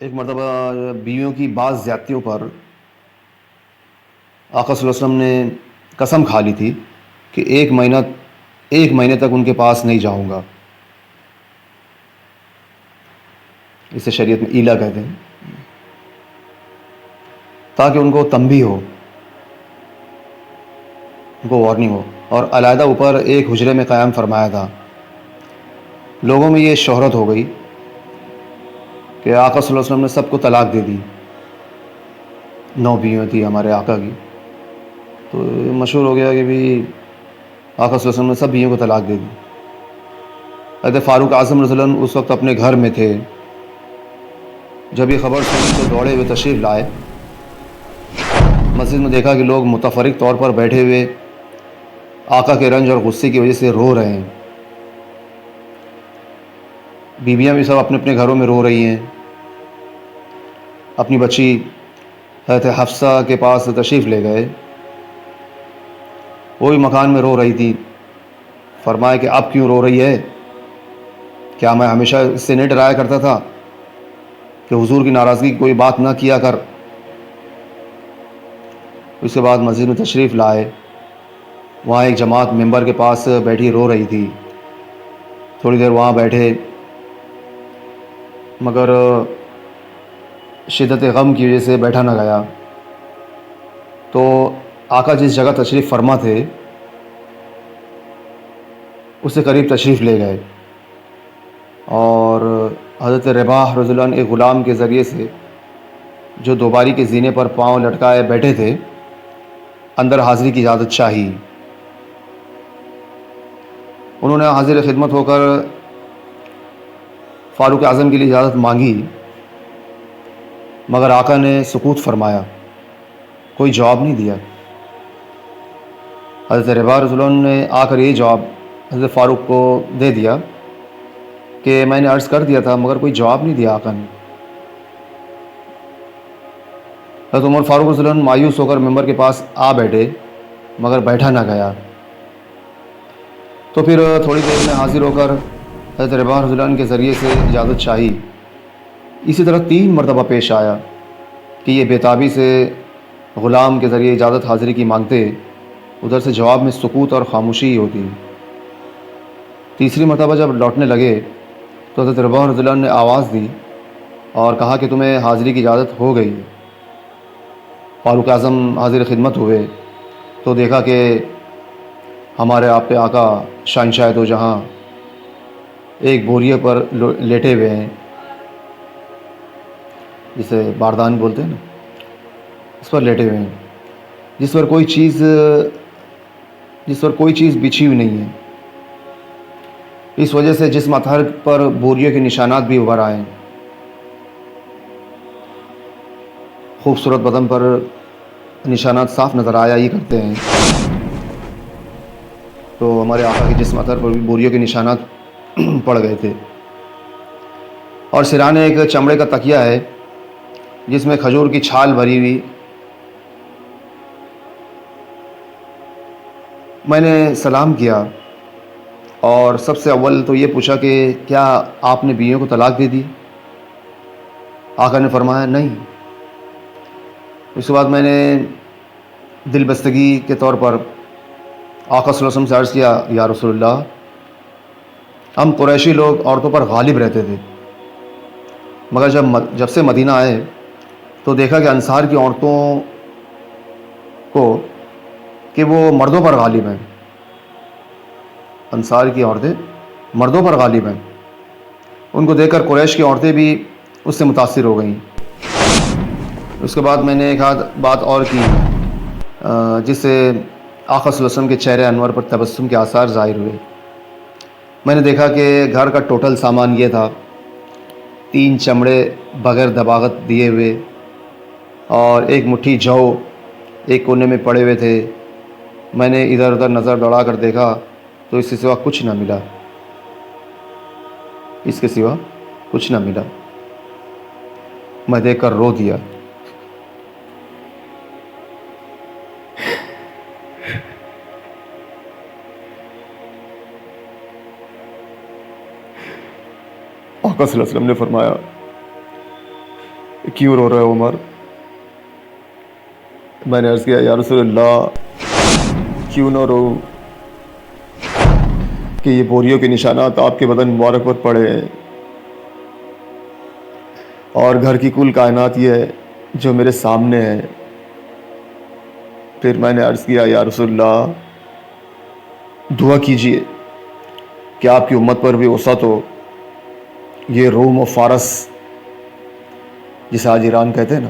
ایک مرتبہ بیویوں کی بعض زیادتیوں پر آقا صلی اللہ علیہ وسلم نے قسم کھا لی تھی کہ ایک مہینے تک ان کے پاس نہیں جاؤں گا. اسے شریعت میں ایلا کہتے ہیں، تاکہ ان کو تنبیہ ہو، ان کو وارننگ ہو. اور علیحدہ اوپر ایک حجرے میں قیام فرمایا تھا. لوگوں میں یہ شہرت ہو گئی کہ آقا صلی اللہ علیہ وسلم نے سب کو طلاق دے دی. 9 بیویاں تھی ہمارے آقا کی. تو مشہور ہو گیا کہ بھی آقا صلی اللہ علیہ وسلم نے سب بیویوں کو طلاق دے دی. حضرت فاروق اعظم رضی اللہ عنہ اس وقت اپنے گھر میں تھے. جب یہ خبر سنی تو دوڑے ہوئے تشریف لائے. مسجد میں دیکھا کہ لوگ متفرق طور پر بیٹھے ہوئے آقا کے رنج اور غصے کی وجہ سے رو رہے ہیں. بیویاں بھی سب اپنے اپنے گھروں میں رو رہی ہیں. اپنی بچی حضرت حفصہ کے پاس تشریف لے گئے. وہ بھی مکان میں رو رہی تھی. فرمایا کہ اب کیوں رو رہی ہے؟ کیا میں ہمیشہ اس سے نہیں ڈرایا کرتا تھا کہ حضور کی ناراضگی کی کوئی بات نہ کیا کر؟ اس کے بعد مسجد میں تشریف لائے. وہاں ایک جماعت ممبر کے پاس بیٹھی رو رہی تھی. تھوڑی دیر وہاں بیٹھے، مگر شدت غم کی وجہ سے بیٹھا نہ گیا. تو آقا جس جگہ تشریف فرما تھے اس سے قریب تشریف لے گئے، اور حضرت رباح رضی اللہ عنہ ایک غلام کے ذریعے سے جو دوباری کے زینے پر پاؤں لٹکائے بیٹھے تھے اندر حاضری کی اجازت چاہی. انہوں نے حاضر خدمت ہو کر فاروق اعظم کے لیے اجازت مانگی، مگر آقا نے سکوت فرمایا، کوئی جواب نہیں دیا. حضرت رباح رضی اللہ عنہ نے آ کر یہ جواب حضرت فاروق کو دے دیا کہ میں نے عرض کر دیا تھا مگر کوئی جواب نہیں دیا آقا نے. حضرت عمر فاروق رضی اللہ عنہ مایوس ہو کر ممبر کے پاس آ بیٹھے، مگر بیٹھا نہ گیا. تو پھر تھوڑی دیر میں حاضر ہو کر حضرت رباح رضی اللہ عنہ کے ذریعے سے اجازت چاہی. اسی طرح 3 مرتبہ پیش آیا کہ یہ بےتابی سے غلام کے ذریعے اجازت حاضری کی مانگتے، ادھر سے جواب میں سکوت اور خاموشی ہی ہوتی. تیسری مرتبہ جب لوٹنے لگے تو حضرت رباح رضی اللہ عنہ نے آواز دی اور کہا کہ تمہیں حاضری کی اجازت ہو گئی. فاروق اعظم حاضر خدمت ہوئے تو دیکھا کہ ہمارے آپ پہ آقا شہنشاہ دو جہاں ایک بوریے پر لیٹے ہوئے ہیں، جسے باردان بولتے ہیں نا، اس پر لیٹے ہوئے ہیں، جس پر کوئی چیز بچھی ہوئی نہیں ہے. اس وجہ سے جسم اطہر پر بوریوں کے نشانات بھی ابھر آئے ہیں. خوبصورت بدن پر نشانات صاف نظر آیا ہی کرتے ہیں. تو ہمارے آقا کے جسم اطہر پر بھی بوریوں کے نشانات پڑ گئے تھے. اور سرانے ایک چمڑے کا تکیہ ہے جس میں کھجور کی چھال بھری ہوئی. میں نے سلام کیا اور سب سے اول تو یہ پوچھا کہ کیا آپ نے بیویوں کو طلاق دے دی؟ آقا نے فرمایا نہیں. اس کے بعد میں نے دل بستگی کے طور پر آقا صلی اللہ علیہ وسلم سے عرض کیا، یا رسول اللہ، ہم قریشی لوگ عورتوں پر غالب رہتے تھے، مگر جب سے مدینہ آئے تو دیکھا کہ انصار کی عورتوں کو کہ وہ مردوں پر غالب ہیں. انصار کی عورتیں مردوں پر غالب ہیں. ان کو دیکھ کر قریش کی عورتیں بھی اس سے متاثر ہو گئیں. اس کے بعد میں نے ایک آدھ بات اور کی جس سے آقا صلی اللہ علیہ وسلم کے چہرے انور پر تبسم کے آثار ظاہر ہوئے. میں نے دیکھا کہ گھر کا ٹوٹل سامان یہ تھا: 3 چمڑے بغیر دباغت دیے ہوئے اور ایک مٹھی جو ایک کونے میں پڑے ہوئے تھے. میں نے ادھر ادھر نظر دوڑا کر دیکھا تو اس کے سوا کچھ نہ ملا. میں دیکھ کر رو دیا. آقا صلی اللہ علیہ وسلم نے فرمایا، کیوں رو رہے ہو عمر؟ میں نے عرض کیا یا رسول اللہ کیوں نہ رو کہ یہ بوریوں کے نشانات آپ کے بدن مبارک پر پڑے ہیں، اور گھر کی کل کائنات یہ ہے جو میرے سامنے ہے۔ پھر میں نے عرض کیا یا رسول اللہ دعا کیجئے کہ آپ کی امت پر بھی وسعت ہو۔ یہ روم و فارس جسے آج ایران کہتے ہیں نا،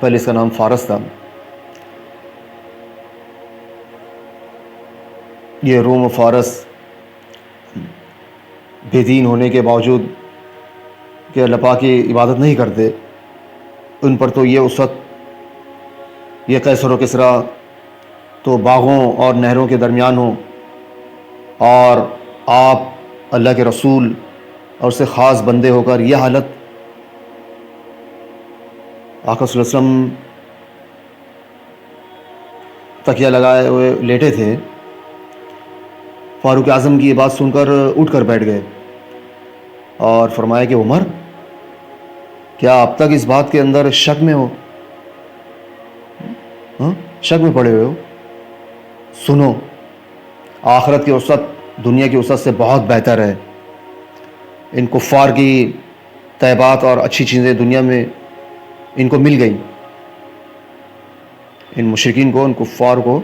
پہلے اس کا نام فارس تھا، یہ روم و فارس بے دین ہونے کے باوجود کہ اللہ پاک کی عبادت نہیں کرتے، ان پر تو یہ وسعت، یہ قیصر و کسریٰ تو باغوں اور نہروں کے درمیان ہوں، اور آپ اللہ کے رسول اور اس سے خاص بندے ہو کر یہ حالت۔ آقا صلی اللہ علیہ وسلم تکیہ لگائے ہوئے لیٹے تھے، فاروق اعظم کی یہ بات سن کر اٹھ کر بیٹھ گئے اور فرمایا کہ عمر کیا اب تک اس بات کے اندر شک میں ہو؟ شک میں پڑے ہوئے ہو؟ سنو، آخرت کی وسعت دنیا کی وسعت سے بہت بہتر ہے۔ ان کفار کی طیبات اور اچھی چیزیں دنیا میں ان کو مل گئیں، ان مشرکین کو، ان کفار کو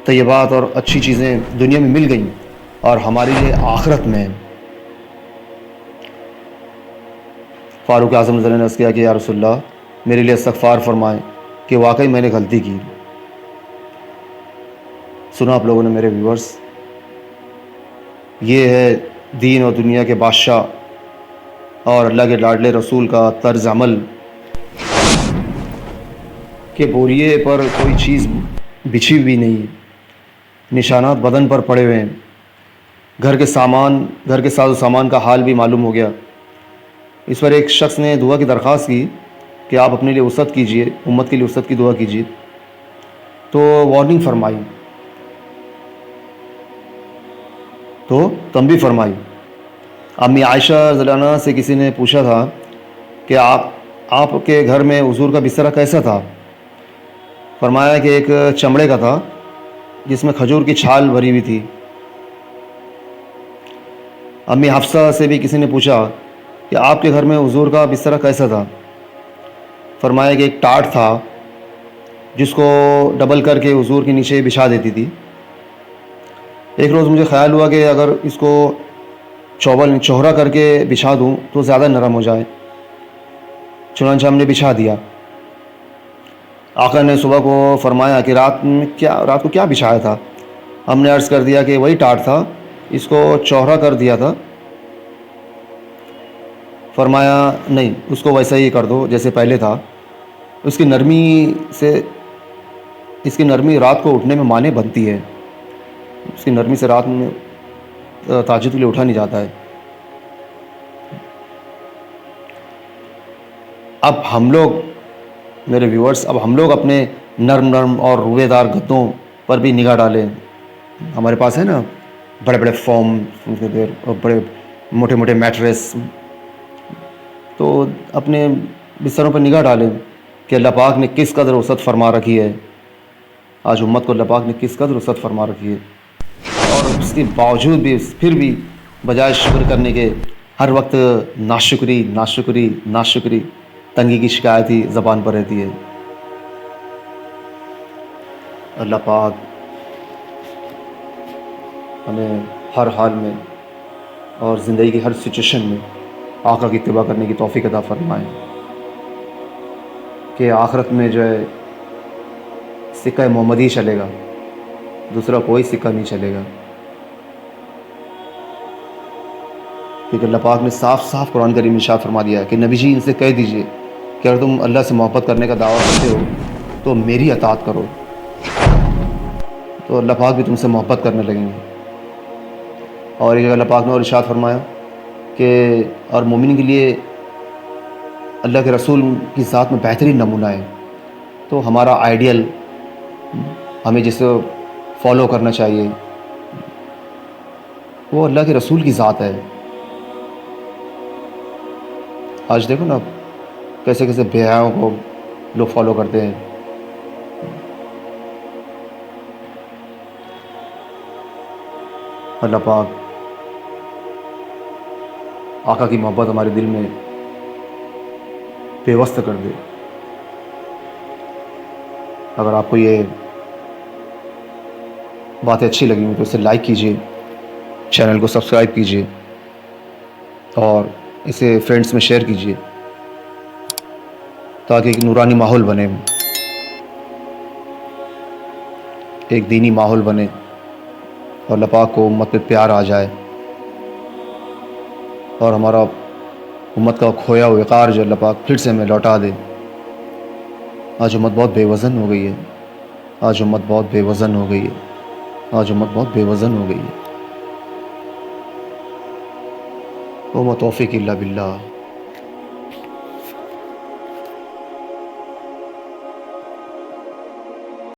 طیبات اور اچھی چیزیں دنیا میں مل گئیں، اور ہمارے لیے آخرت میں۔ فاروق اعظم نے عرض کیا کہ یا رسول اللہ میرے لیے استغفار فرمائیں کہ واقعی میں نے غلطی کی۔ سنا آپ لوگوں نے میرے ویورز، یہ ہے دین اور دنیا کے بادشاہ اور اللہ کے لاڈلے رسول کا طرز عمل کہ بوریے پر کوئی چیز بچھی ہوئی نہیں، نشانات بدن پر پڑے ہوئے ہیں، گھر کے ساز و سامان کا حال بھی معلوم ہو گیا۔ اس پر ایک شخص نے دعا کی درخواست کی کہ آپ اپنے لیے وسعت کیجئے، امت کے لیے وسعت کی دعا کیجئے، تو وارننگ فرمائی، تو تنبیہ فرمائی۔ امی عائشہ رضی اللہ عنہا سے کسی نے پوچھا تھا کہ آپ کے گھر میں حضور کا بستر کیسا تھا؟ فرمایا کہ ایک چمڑے کا تھا جس میں کھجور کی چھال بھری ہوئی تھی۔ امی حفصہ سے بھی کسی نے پوچھا کہ آپ کے گھر میں حضور کا بستر کیسا تھا؟ فرمایا کہ ایک ٹاٹ تھا جس کو ڈبل کر کے حضور کے نیچے بچھا دیتی تھی۔ ایک روز مجھے خیال ہوا کہ اگر اس کو چوہرا کر کے بچھا دوں تو زیادہ نرم ہو جائے، چنانچہ ہم نے بچھا دیا۔ آقا نے صبح کو فرمایا کہ رات کو کیا بچھایا تھا؟ ہم نے عرض کر دیا کہ وہی ٹاٹ تھا، اس کو چوہرا کر دیا تھا۔ فرمایا نہیں، اس کو ویسا ہی کر دو جیسے پہلے تھا، اس کی نرمی رات کو اٹھنے میں مانع بنتی ہے، اس کی نرمی سے رات میں تہجد کے لیے اٹھا نہیں جاتا ہے۔ اب ہم لوگ، میرے ویورز، اب ہم لوگ اپنے نرم اور روئے دار گدوں پر بھی نگاہ ڈالیں۔ ہمارے پاس ہے نا بڑے بڑے فوم، بڑے موٹے موٹے میٹریس، تو اپنے بستروں پر نگاہ ڈالیں کہ اللہ پاک نے کس قدر وسعت فرما رکھی ہے۔ آج امت کو اللہ پاک نے کس قدر وسعت فرما رکھی ہے، اور اس کے باوجود بھی پھر بھی بجائے شکر کرنے کے ہر وقت ناشکری تنگی کی شکایت ہی زبان پر رہتی ہے۔ اللہ پاک ہمیں ہر حال میں اور زندگی کی ہر سچویشن میں آقا کی اتباع کرنے کی توفیق عطا فرمائے، کہ آخرت میں جو ہے سکہ محمدی چلے گا، دوسرا کوئی سکہ نہیں چلے گا، کیونکہ اللہ پاک نے صاف صاف قرآن کریم میں ارشاد فرما دیا ہے کہ نبی جی ان سے کہہ دیجئے کہ اگر تم اللہ سے محبت کرنے کا دعویٰ کرتے ہو تو میری اطاعت کرو، تو اللہ پاک بھی تم سے محبت کرنے لگیں گے۔ اور ایک اللہ پاک نے اور ارشاد فرمایا کہ اور مومن کے لیے اللہ کے رسول کی ذات میں بہترین نمونہ ہے، تو ہمارا آئیڈیل، ہمیں جسے فالو کرنا چاہیے، وہ اللہ کے رسول کی ذات ہے۔ آج دیکھو نا کیسے کیسے بے حیاؤں کو لوگ فالو کرتے ہیں. اللہ پاک آقا کی محبت ہمارے دل میں پیوست کر دے. اگر آپ کو یہ باتیں اچھی لگی ہوں تو اسے لائک کیجیے، چینل کو سبسکرائب کیجیے اور اسے فرینڈس میں شیئر کیجیے تاکہ ایک نورانی ماحول بنے، ایک دینی ماحول بنے اور اللہ پاک کو امت پہ پیار آ جائے اور ہمارا امت کا کھویا ہوا وقار جو اللہ پاک پھر سے ہمیں لوٹا دے. آج امت بہت بے وزن ہو گئی ہے، آج امت بہت بے وزن ہو گئی ہے، آج امت بہت بے وزن ہو گئی ہے. وما توفیق الا باللہ.